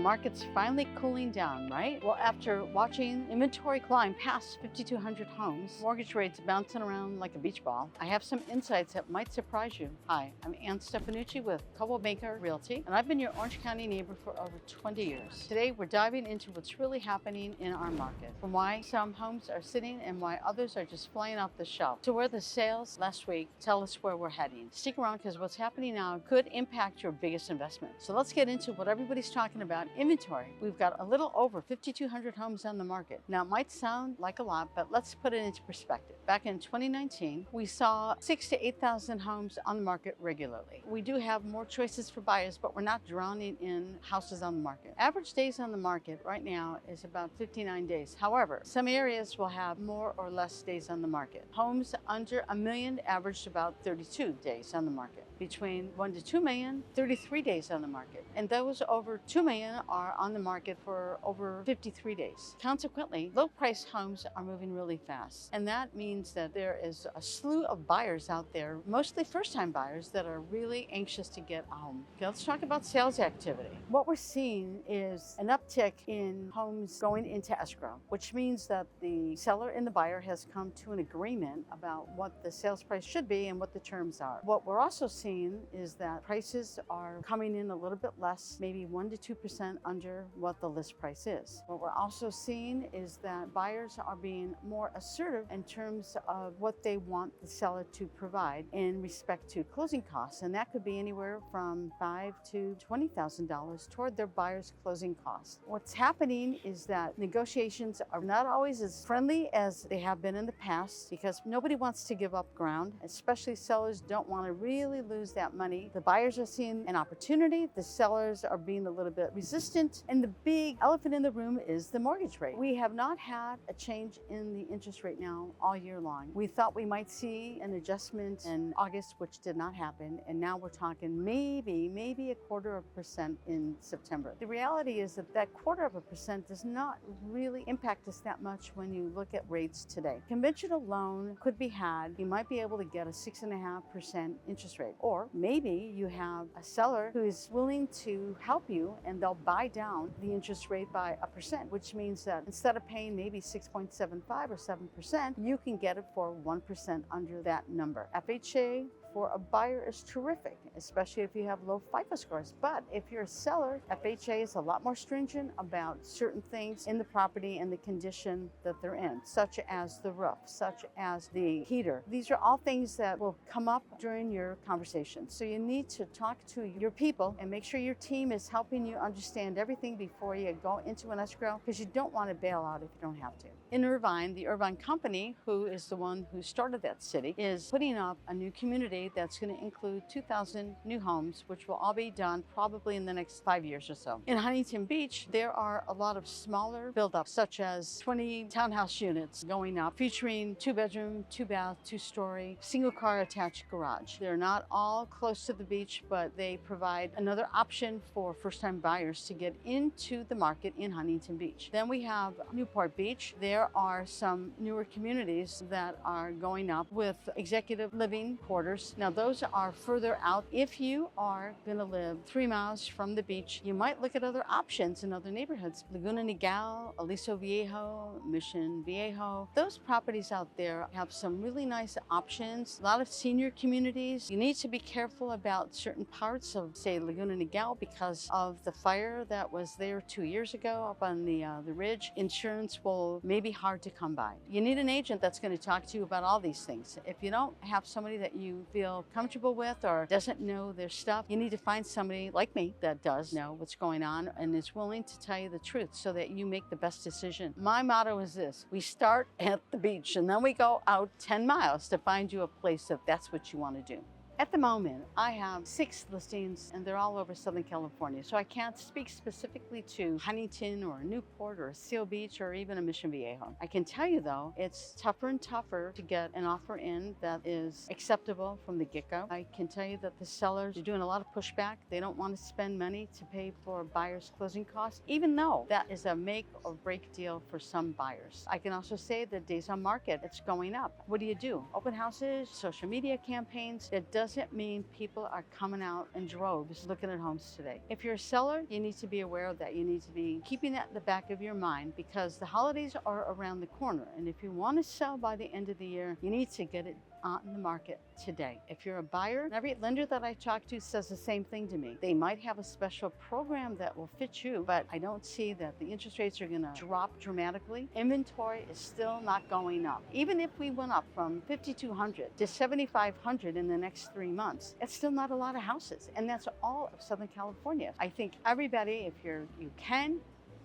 market's finally cooling down, right? Well, after watching inventory climb past 5,200 homes, mortgage rates bouncing around like a beach ball, I have some insights that might surprise you. Hi, I'm Ann Stefanucci with Coldwell Realty, and I've been your Orange County neighbor for over 20 years. Today, we're diving into what's really happening in our market, from why some homes are sitting and why others are just flying off the shelf, to where the sales last week tell us where we're heading. Stick around, because what's happening now could impact your biggest investment. So let's get into what everybody's talking about, inventory. We've got a little over 5,200 homes on the market. Now, it might sound like a lot, but let's put it into perspective. Back in 2019, we saw 6,000 to 8,000 homes on the market regularly. We do have more choices for buyers, but we're not drowning in houses on the market. Average days on the market right now is about 59 days. However, some areas will have more or less days on the market. Homes under $1 million averaged about 32 days on the market. Between 1 to 2 million, 33 days on the market. And those over 2 million are on the market for over 53 days. Consequently, low-priced homes are moving really fast. And that means that there is a slew of buyers out there, mostly first-time buyers, that are really anxious to get a home. Okay, let's talk about sales activity. What we're seeing is an uptick in homes going into escrow, which means that the seller and the buyer has come to an agreement about what the sales price should be and what the terms are. What we're also seeing is that prices are coming in a little bit less, maybe 1 to 2% under what the list price is. What we're also seeing is that buyers are being more assertive in terms of what they want the seller to provide in respect to closing costs, and that could be anywhere from $5,000 to $20,000 toward their buyer's closing costs. What's happening is that negotiations are not always as friendly as they have been in the past, because nobody wants to give up ground, especially sellers don't want to really lose that money. The buyers are seeing an opportunity, the sellers are being a little bit resistant, and the big elephant in the room is the mortgage rate. We have not had a change in the interest rate now all year long. We thought we might see an adjustment in August, which did not happen, and now we're talking maybe 0.25% in September. The reality is that 0.25% does not really impact us that much when you look at rates today. Conventional loan could be had, you might be able to get a 6.5% interest rate. Or maybe you have a seller who is willing to help you and they'll buy down the interest rate by 1%, which means that instead of paying maybe 6.75 or 7%, you can get it for 1% under that number. FHA for a buyer is terrific, especially if you have low FICO scores. But if you're a seller, FHA is a lot more stringent about certain things in the property and the condition that they're in, such as the roof, such as the heater. These are all things that will come up during your conversation. So you need to talk to your people and make sure your team is helping you understand everything before you go into an escrow, because you don't want to bail out if you don't have to. In Irvine, the Irvine company, who is the one who started that city, is putting up a new community that's going to include 2,000 new homes, which will all be done probably in the next 5 years or so. In Huntington Beach, there are a lot of smaller build-ups, such as 20 townhouse units going up, featuring 2-bedroom, 2-bath, 2-story, single-car attached garage. They're not all close to the beach, but they provide another option for first-time buyers to get into the market in Huntington Beach. Then we have Newport Beach. There are some newer communities that are going up with executive living quarters. Now, those are further out. If you are going to live 3 miles from the beach, you might look at other options in other neighborhoods. Laguna Niguel, Aliso Viejo, Mission Viejo. Those properties out there have some really nice options. A lot of senior communities. You need to be careful about certain parts of, say, Laguna Niguel because of the fire that was there 2 years ago up on the ridge. Insurance will may be hard to come by. You need an agent that's going to talk to you about all these things. If you don't have somebody that you feel comfortable with or doesn't know their stuff, you need to find somebody like me that does know what's going on and is willing to tell you the truth so that you make the best decision. My motto is this: we start at the beach and then we go out 10 miles to find you a place if that's what you want to do. At the moment, I have 6 listings and they're all over Southern California. So I can't speak specifically to Huntington or Newport or Seal Beach or even a Mission Viejo. I can tell you though, it's tougher and tougher to get an offer in that is acceptable from the get-go. I can tell you that the sellers are doing a lot of pushback. They don't want to spend money to pay for buyers' closing costs, even though that is a make or break deal for some buyers. I can also say that days on market, it's going up. What do? Open houses, social media campaigns. It does doesn't mean people are coming out in droves looking at homes today. If you're a seller, you need to be aware of that. You need to be keeping that in the back of your mind because the holidays are around the corner. And if you want to sell by the end of the year, you need to get it on the market today. If you're a buyer, every lender that I talk to says the same thing to me. They might have a special program that will fit you, but I don't see that the interest rates are going to drop dramatically. Inventory is still not going up. Even if we went up from 5,200 to 7,500 in the next 3 months, it's still not a lot of houses. And that's all of Southern California. I think everybody, if you can,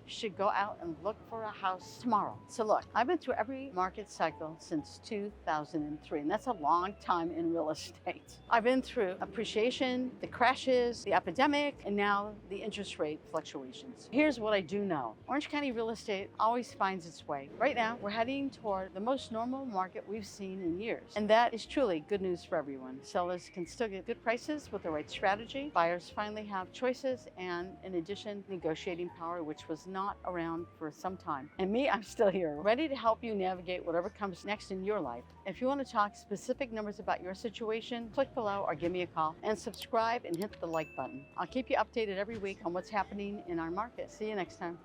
should go out and look for a house tomorrow. So look, I've been through every market cycle since 2003, and that's a long time in real estate. I've been through appreciation, the crashes, the epidemic, and now the interest rate fluctuations. Here's what I do know. Orange County real estate always finds its way. Right now, we're heading toward the most normal market we've seen in years, and that is truly good news for everyone. Sellers can still get good prices with the right strategy. Buyers finally have choices and, in addition, negotiating power, which was not around for some time. And me, I'm still here, ready to help you navigate whatever comes next in your life. If you want to talk specific numbers about your situation, click below or give me a call and subscribe and hit the like button. I'll keep you updated every week on what's happening in our market. See you next time.